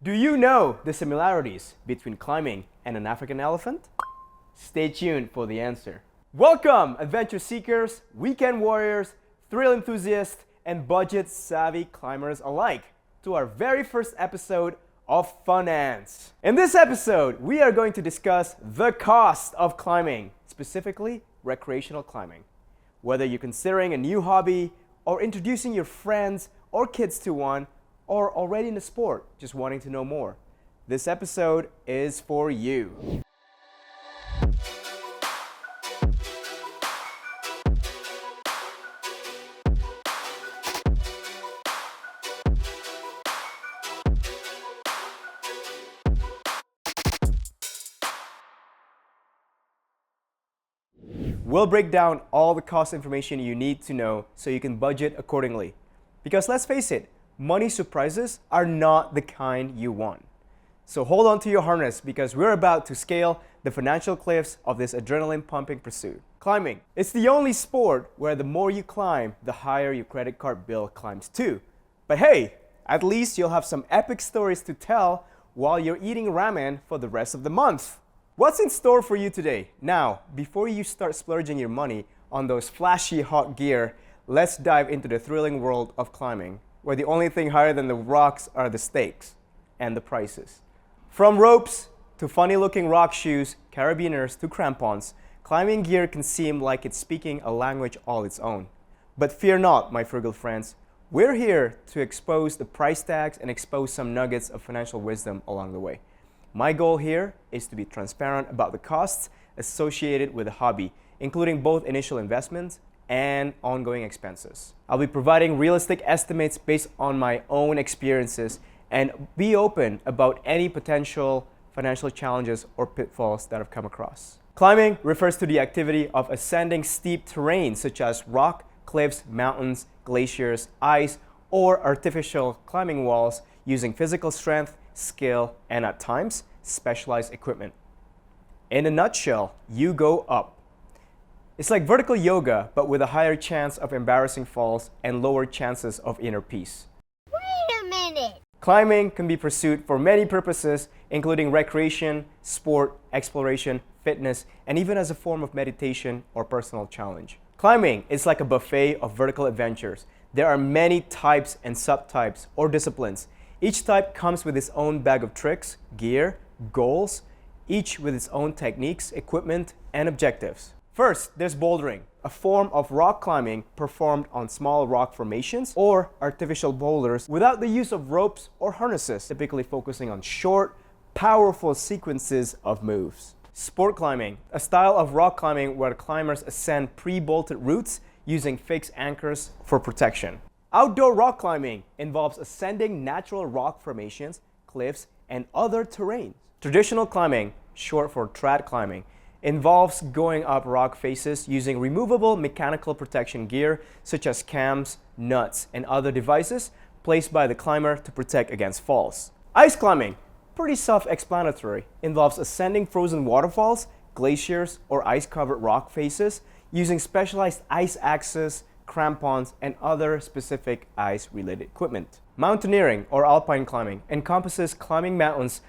Do you know the similarities between climbing and an African elephant? Stay tuned for the answer. Welcome, adventure seekers, weekend warriors, thrill enthusiasts, and budget-savvy climbers alike, to our very first episode of Fun Ants. In this episode, we are going to discuss the cost of climbing, specifically recreational climbing. Whether you're considering a new hobby, or introducing your friends or kids to one, or already in the sport, just wanting to know more, this episode is for you. We'll break down all the cost information you need to know so you can budget accordingly. Because let's face it, money surprises are not the kind you want. So hold on to your harness because we're about to scale the financial cliffs of this adrenaline-pumping pursuit. Climbing. It's the only sport where the more you climb, the higher your credit card bill climbs too. But hey, at least you'll have some epic stories to tell while you're eating ramen for the rest of the month. What's in store for you today? Now, before you start splurging your money on those flashy hot gear, let's dive into the thrilling world of climbing, where the only thing higher than the rocks are the stakes and the prices. From ropes to funny-looking rock shoes, carabiners to crampons, climbing gear can seem like it's speaking a language all its own. But fear not, my frugal friends. We're here to expose the price tags and expose some nuggets of financial wisdom along the way. My goal here is to be transparent about the costs associated with the hobby, including both initial investments and ongoing expenses. I'll be providing realistic estimates based on my own experiences and be open about any potential financial challenges or pitfalls that I've come across. Climbing refers to the activity of ascending steep terrain such as rock, cliffs, mountains, glaciers, ice, or artificial climbing walls using physical strength, skill, and at times, specialized equipment. In a nutshell, you go up. It's like vertical yoga, but with a higher chance of embarrassing falls and lower chances of inner peace. Wait a minute! Climbing can be pursued for many purposes, including recreation, sport, exploration, fitness, and even as a form of meditation or personal challenge. Climbing is like a buffet of vertical adventures. There are many types and subtypes or disciplines. Each type comes with its own bag of tricks, gear, goals, each with its own techniques, equipment, and objectives. First, there's bouldering, a form of rock climbing performed on small rock formations or artificial boulders without the use of ropes or harnesses, typically focusing on short, powerful sequences of moves. Sport climbing, a style of rock climbing where climbers ascend pre-bolted routes using fixed anchors for protection. Outdoor rock climbing involves ascending natural rock formations, cliffs, and other terrains. Traditional climbing, short for trad climbing, involves going up rock faces using removable mechanical protection gear such as cams, nuts, and other devices placed by the climber to protect against falls. Ice climbing, pretty self-explanatory, involves ascending frozen waterfalls, glaciers, or ice-covered rock faces using specialized ice axes, crampons, and other specific ice-related equipment. Mountaineering, or alpine climbing, encompasses climbing mountains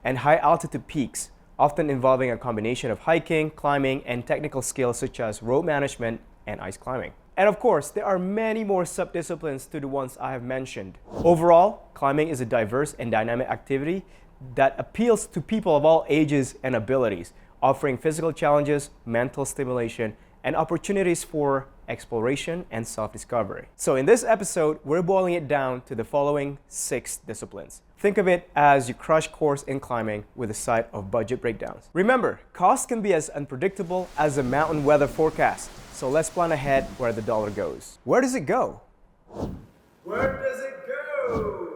and high-altitude peaks, often involving a combination of hiking, climbing, and technical skills such as rope management and ice climbing. And of course, there are many more subdisciplines to the ones I have mentioned. Overall, climbing is a diverse and dynamic activity that appeals to people of all ages and abilities, offering physical challenges, mental stimulation, and opportunities for exploration and self-discovery. So in this episode, we're boiling it down to the following 6 disciplines. Think of it as your crash course in climbing with a side of budget breakdowns. Remember, costs can be as unpredictable as a mountain weather forecast. So let's plan ahead where the dollar goes. Where does it go? Where does it go?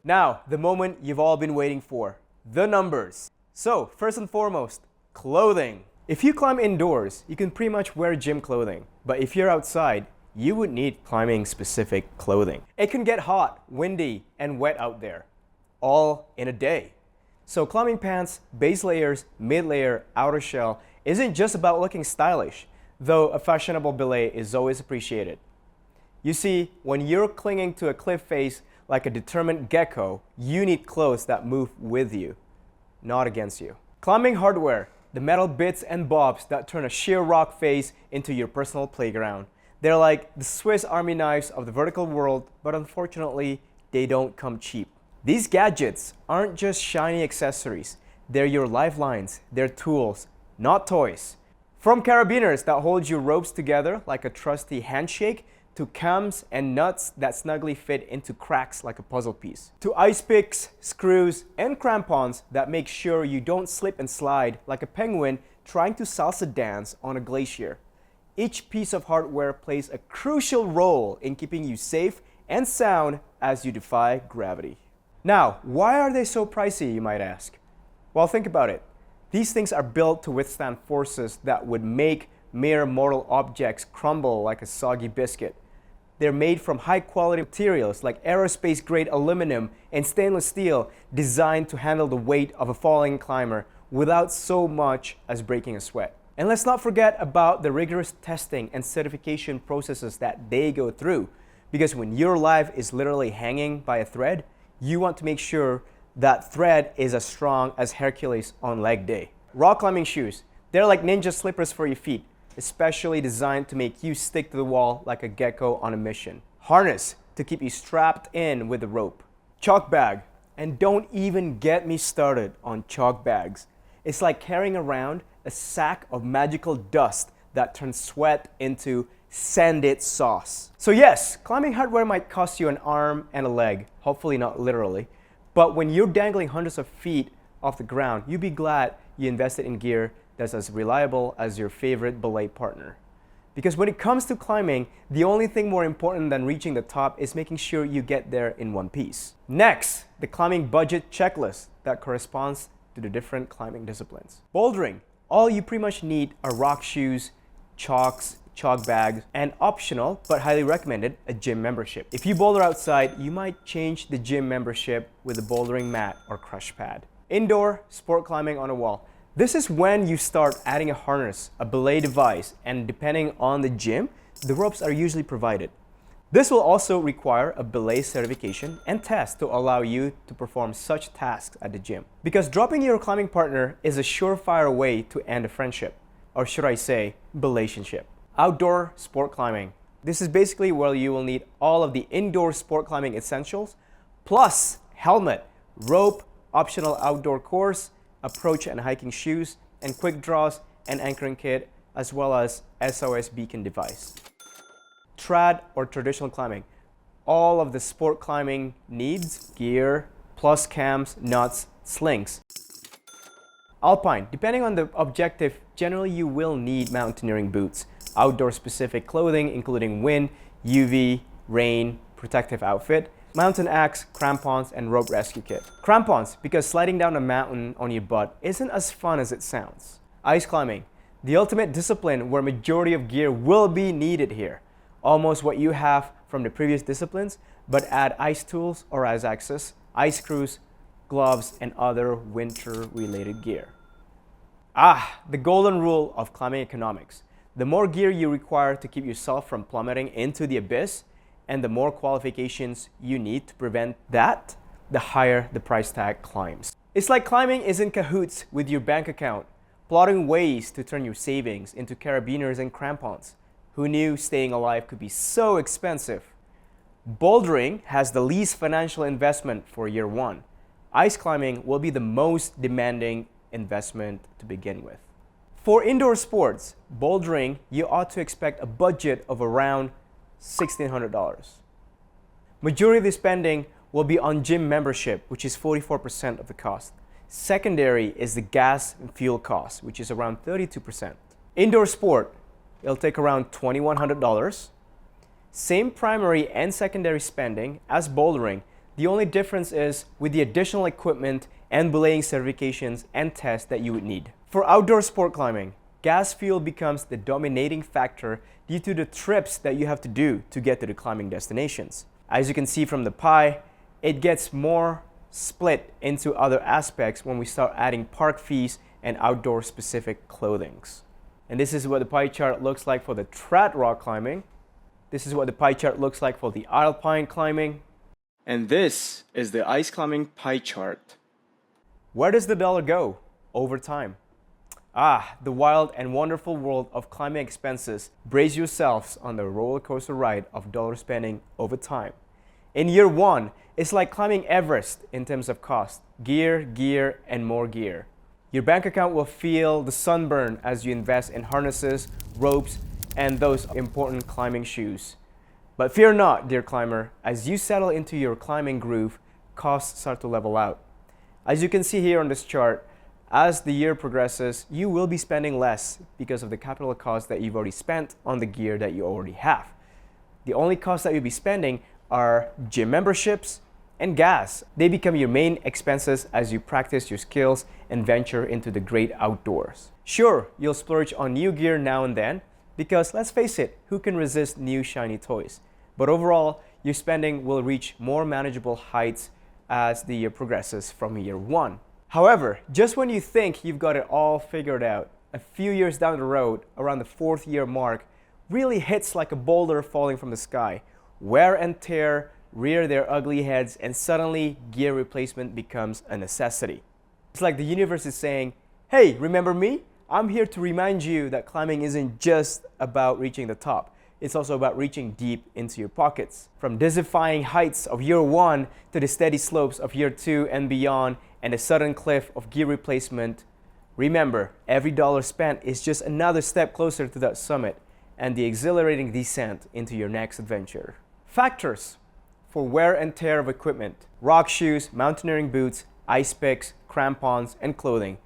Now, the moment you've all been waiting for, the numbers. So, first and foremost, clothing. If you climb indoors, you can pretty much wear gym clothing. But if you're outside, you would need climbing-specific clothing. It can get hot, windy, and wet out there, all in a day. So climbing pants, base layers, mid-layer, outer shell isn't just about looking stylish, though a fashionable belay is always appreciated. You see, when you're clinging to a cliff face Like a determined gecko, you need clothes that move with you, not against you. Climbing hardware, the metal bits and bobs that turn a sheer rock face into your personal playground. They're like the Swiss Army knives of the vertical world, but unfortunately, they don't come cheap. These gadgets aren't just shiny accessories. They're your lifelines, they're tools, not toys. From carabiners that hold your ropes together like a trusty handshake, to cams and nuts that snugly fit into cracks like a puzzle piece, to ice picks, screws, and crampons that make sure you don't slip and slide like a penguin trying to salsa dance on a glacier. Each piece of hardware plays a crucial role in keeping you safe and sound as you defy gravity. Now, why are they so pricey, you might ask? Well, think about it. These things are built to withstand forces that would make mere mortal objects crumble like a soggy biscuit. They're made from high-quality materials like aerospace-grade aluminum and stainless steel designed to handle the weight of a falling climber without so much as breaking a sweat. And let's not forget about the rigorous testing and certification processes that they go through. Because when your life is literally hanging by a thread, you want to make sure that thread is as strong as Hercules on leg day. Rock climbing shoes, they're like ninja slippers for your feet, especially designed to make you stick to the wall like a gecko on a mission. Harness to keep you strapped in with the rope. Chalk bag, and don't even get me started on chalk bags. It's like carrying around a sack of magical dust that turns sweat into sanded sauce. So yes, climbing hardware might cost you an arm and a leg, hopefully not literally, but when you're dangling hundreds of feet off the ground, you'd be glad you invested in gear that's as reliable as your favorite belay partner. Because when it comes to climbing, the only thing more important than reaching the top is making sure you get there in one piece. Next, the climbing budget checklist that corresponds to the different climbing disciplines. Bouldering, all you pretty much need are rock shoes, chalks, chalk bags, and optional, but highly recommended, a gym membership. If you boulder outside, you might change the gym membership with a bouldering mat or crush pad. Indoor, sport climbing on a wall. This is when you start adding a harness, a belay device, and depending on the gym, the ropes are usually provided. This will also require a belay certification and test to allow you to perform such tasks at the gym. Because dropping your climbing partner is a surefire way to end a friendship, or should I say, belaytionship. Outdoor sport climbing. This is basically where you will need all of the indoor sport climbing essentials, plus helmet, rope, optional outdoor course, approach and hiking shoes, and quick draws and anchoring kit, as well as SOS beacon device. Trad or traditional climbing. All of the sport climbing needs gear, plus cams, nuts, slings. Alpine, depending on the objective, generally you will need mountaineering boots, outdoor specific clothing including wind, UV, rain, protective outfit, mountain axe, crampons, and rope rescue kit. Crampons, because sliding down a mountain on your butt isn't as fun as it sounds. Ice climbing, the ultimate discipline where majority of gear will be needed here. Almost what you have from the previous disciplines, but add ice tools or ice axes, ice screws, gloves, and other winter-related gear. The golden rule of climbing economics. The more gear you require to keep yourself from plummeting into the abyss, and the more qualifications you need to prevent that, the higher the price tag climbs. It's like climbing is in cahoots with your bank account, plotting ways to turn your savings into carabiners and crampons. Who knew staying alive could be so expensive? Bouldering has the least financial investment for year one. Ice climbing will be the most demanding investment to begin with. For indoor sports, bouldering, you ought to expect a budget of around $1,600. Majority of the spending will be on gym membership, which is 44% of the cost. Secondary is the gas and fuel cost, which is around 32%. Indoor sport, it'll take around $2,100. Same primary and secondary spending as bouldering. The only difference is with the additional equipment and belaying certifications and tests that you would need. For outdoor sport climbing, gas fuel becomes the dominating factor due to the trips that you have to do to get to the climbing destinations. As you can see from the pie, it gets more split into other aspects when we start adding park fees and outdoor specific clothings. And this is what the pie chart looks like for the trad rock climbing. This is what the pie chart looks like for the alpine climbing. And this is the ice climbing pie chart. Where does the dollar go over time? The wild and wonderful world of climbing expenses. Brace yourselves on the roller coaster ride of dollar spending over time. In year one, it's like climbing Everest in terms of cost. Gear, and more gear. Your bank account will feel the sunburn as you invest in harnesses, ropes, and those important climbing shoes. But fear not, dear climber, as you settle into your climbing groove, costs start to level out. As you can see here on this chart, as the year progresses, you will be spending less because of the capital costs that you've already spent on the gear that you already have. The only costs that you'll be spending are gym memberships and gas. They become your main expenses as you practice your skills and venture into the great outdoors. Sure, you'll splurge on new gear now and then because, let's face it, who can resist new shiny toys? But overall, your spending will reach more manageable heights as the year progresses from year one. However, just when you think you've got it all figured out, a few years down the road, around the 4th year mark, really hits like a boulder falling from the sky. Wear and tear rear their ugly heads, and suddenly gear replacement becomes a necessity. It's like the universe is saying, hey, remember me? I'm here to remind you that climbing isn't just about reaching the top. It's also about reaching deep into your pockets. From dizzying heights of year one to the steady slopes of year two and beyond, and the sudden cliff of gear replacement, remember, every dollar spent is just another step closer to that summit and the exhilarating descent into your next adventure. Factors for wear and tear of equipment: rock shoes, mountaineering boots, ice picks, crampons, and clothing.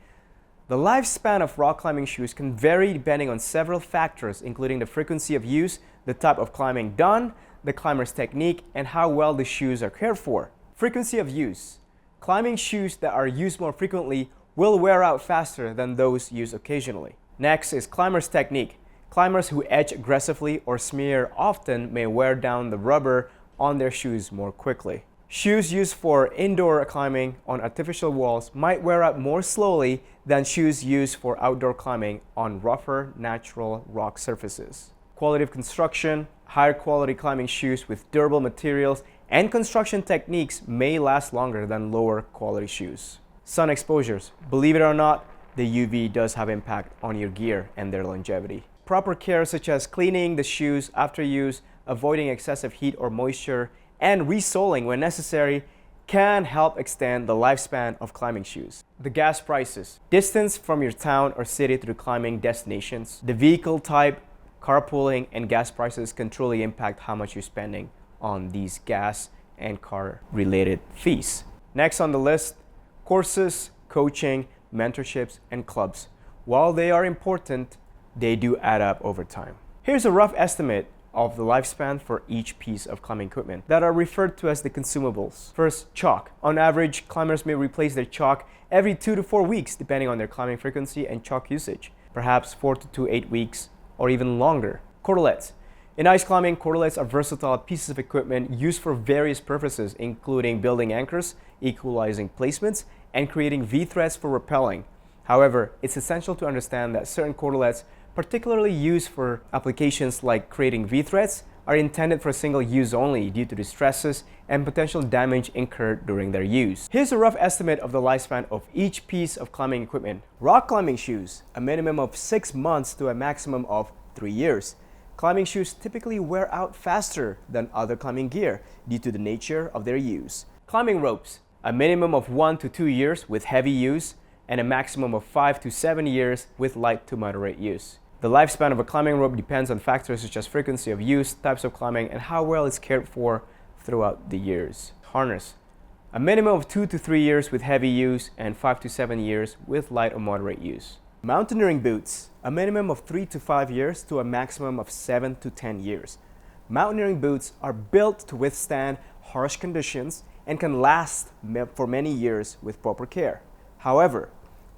The lifespan of rock climbing shoes can vary depending on several factors, including the frequency of use, the type of climbing done, the climber's technique, and how well the shoes are cared for. Frequency of use. Climbing shoes that are used more frequently will wear out faster than those used occasionally. Next is climber's technique. Climbers who edge aggressively or smear often may wear down the rubber on their shoes more quickly. Shoes used for indoor climbing on artificial walls might wear out more slowly than shoes used for outdoor climbing on rougher, natural rock surfaces. Quality of construction. Higher quality climbing shoes with durable materials and construction techniques may last longer than lower quality shoes. Sun exposures. Believe it or not, the UV does have impact on your gear and their longevity. Proper care such as cleaning the shoes after use, avoiding excessive heat or moisture, and resoling when necessary can help extend the lifespan of climbing shoes. The gas prices. Distance from your town or city to the climbing destinations. The vehicle type, carpooling, and gas prices can truly impact how much you're spending on these gas and car related fees. Next on the list, courses, coaching, mentorships, and clubs. While they are important, they do add up over time. Here's a rough estimate of the lifespan for each piece of climbing equipment that are referred to as the consumables. First, chalk. On average, climbers may replace their chalk every 2 to 4 weeks depending on their climbing frequency and chalk usage, perhaps 4 to 8 weeks or even longer. Cordelettes. In ice climbing, cordelettes are versatile pieces of equipment used for various purposes, including building anchors, equalizing placements, and creating V-threads for rappelling. However, it's essential to understand that certain cordelettes, particularly used for applications like creating V-threads, are intended for single use only due to the stresses and potential damage incurred during their use. Here's a rough estimate of the lifespan of each piece of climbing equipment. Rock climbing shoes, a minimum of 6 months to a maximum of 3 years. Climbing shoes typically wear out faster than other climbing gear due to the nature of their use. Climbing ropes, a minimum of 1 to 2 years with heavy use and a maximum of 5 to 7 years with light to moderate use. The lifespan of a climbing rope depends on factors such as frequency of use, types of climbing, and how well it's cared for throughout the years. Harness, a minimum of 2 to 3 years with heavy use and 5 to 7 years with light or moderate use. Mountaineering boots, a minimum of 3 to 5 years to a maximum of 7 to 10 years. Mountaineering boots are built to withstand harsh conditions and can last for many years with proper care. However,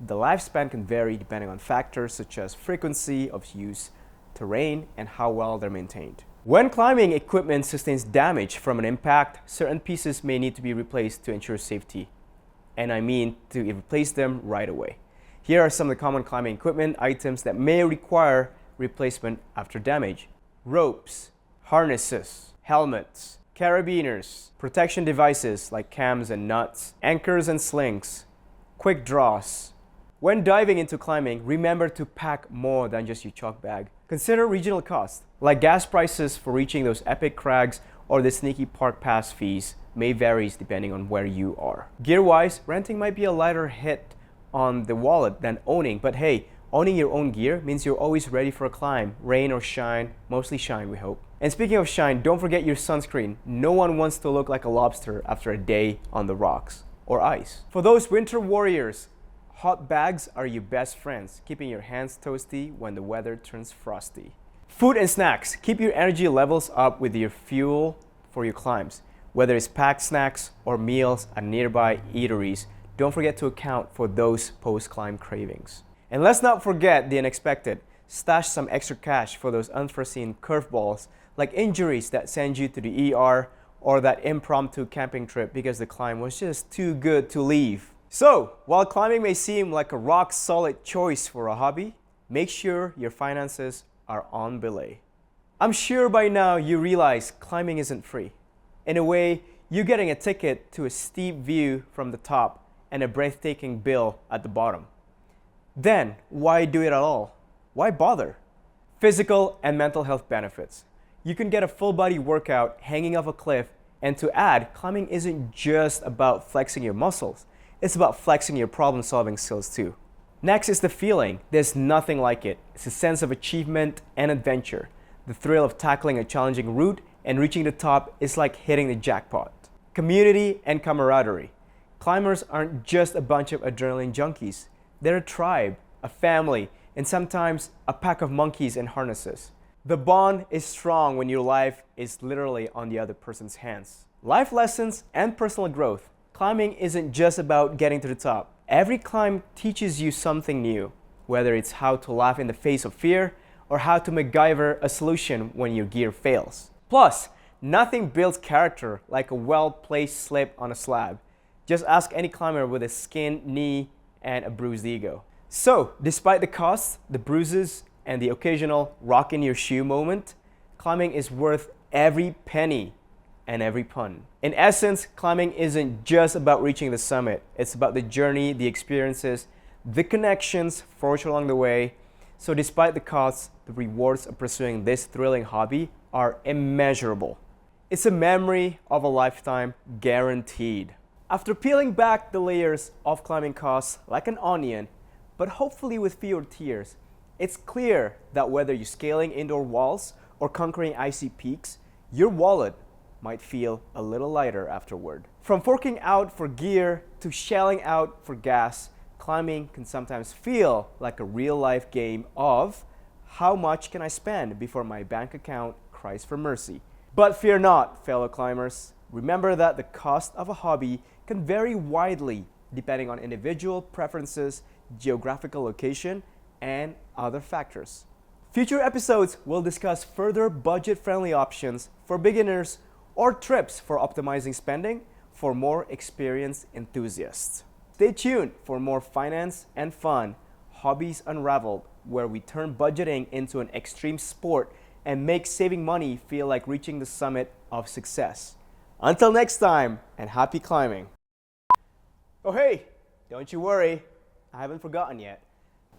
the lifespan can vary depending on factors such as frequency of use, terrain, and how well they're maintained. When climbing equipment sustains damage from an impact, certain pieces may need to be replaced to ensure safety. And I mean to replace them right away. Here are some of the common climbing equipment items that may require replacement after damage. Ropes, harnesses, helmets, Carabiners, protection devices like cams and nuts, anchors and slings, quick draws. When diving into climbing, remember to pack more than just your chalk bag. Consider regional costs, like gas prices for reaching those epic crags or the sneaky park pass fees may vary depending on where you are. Gear-wise, renting might be a lighter hit on the wallet than owning, but hey, owning your own gear means you're always ready for a climb, rain or shine, mostly shine we hope. And speaking of shine, don't forget your sunscreen. No one wants to look like a lobster after a day on the rocks or ice. For those winter warriors, hot bags are your best friends, keeping your hands toasty when the weather turns frosty. Food and snacks. Keep your energy levels up with your fuel for your climbs. Whether it's packed snacks or meals at nearby eateries, don't forget to account for those post-climb cravings. And let's not forget the unexpected. Stash some extra cash for those unforeseen curveballs, like injuries that send you to the ER or that impromptu camping trip because the climb was just too good to leave. So, while climbing may seem like a rock-solid choice for a hobby, make sure your finances are on belay. I'm sure by now you realize climbing isn't free. In a way, you're getting a ticket to a steep view from the top and a breathtaking bill at the bottom. Then, why do it at all? Why bother? Physical and mental health benefits. You can get a full-body workout hanging off a cliff, and to add, climbing isn't just about flexing your muscles. It's about flexing your problem-solving skills too. Next is the feeling. There's nothing like it. It's a sense of achievement and adventure. The thrill of tackling a challenging route and reaching the top is like hitting the jackpot. Community and camaraderie. Climbers aren't just a bunch of adrenaline junkies. They're a tribe, a family, and sometimes a pack of monkeys in harnesses. The bond is strong when your life is literally on the other person's hands. Life lessons and personal growth. Climbing isn't just about getting to the top. Every climb teaches you something new, whether it's how to laugh in the face of fear or how to MacGyver a solution when your gear fails. Plus, nothing builds character like a well-placed slip on a slab. Just ask any climber with a skinned knee and a bruised ego. So, despite the costs, the bruises, and the occasional rock in your shoe moment, climbing is worth every penny and every pun. In essence, climbing isn't just about reaching the summit. It's about the journey, the experiences, the connections forged along the way. So despite the costs, the rewards of pursuing this thrilling hobby are immeasurable. It's a memory of a lifetime, guaranteed. After peeling back the layers of climbing costs like an onion, but hopefully with fewer tears, it's clear that whether you're scaling indoor walls or conquering icy peaks, your wallet might feel a little lighter afterward. From forking out for gear to shelling out for gas, climbing can sometimes feel like a real-life game of how much can I spend before my bank account cries for mercy. But fear not, fellow climbers. Remember that the cost of a hobby can vary widely depending on individual preferences, geographical location, and other factors. Future episodes will discuss further budget-friendly options for beginners or trips for optimizing spending for more experienced enthusiasts. Stay tuned for more finance and fun, Hobbies Unraveled, where we turn budgeting into an extreme sport and make saving money feel like reaching the summit of success. Until next time, and happy climbing. Oh hey, don't you worry, I haven't forgotten yet.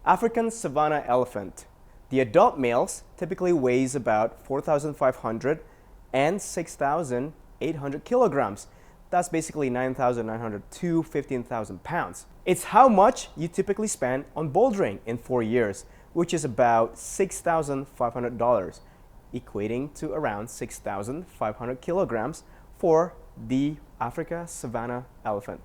African savanna elephant. The adult males typically weighs about 4,500 and 6,800 kilograms. That's basically 9,900 to 15,000 pounds. It's how much you typically spend on bouldering in 4 years, which is about $6,500, equating to around 6,500 kilograms for the Africa savanna elephant.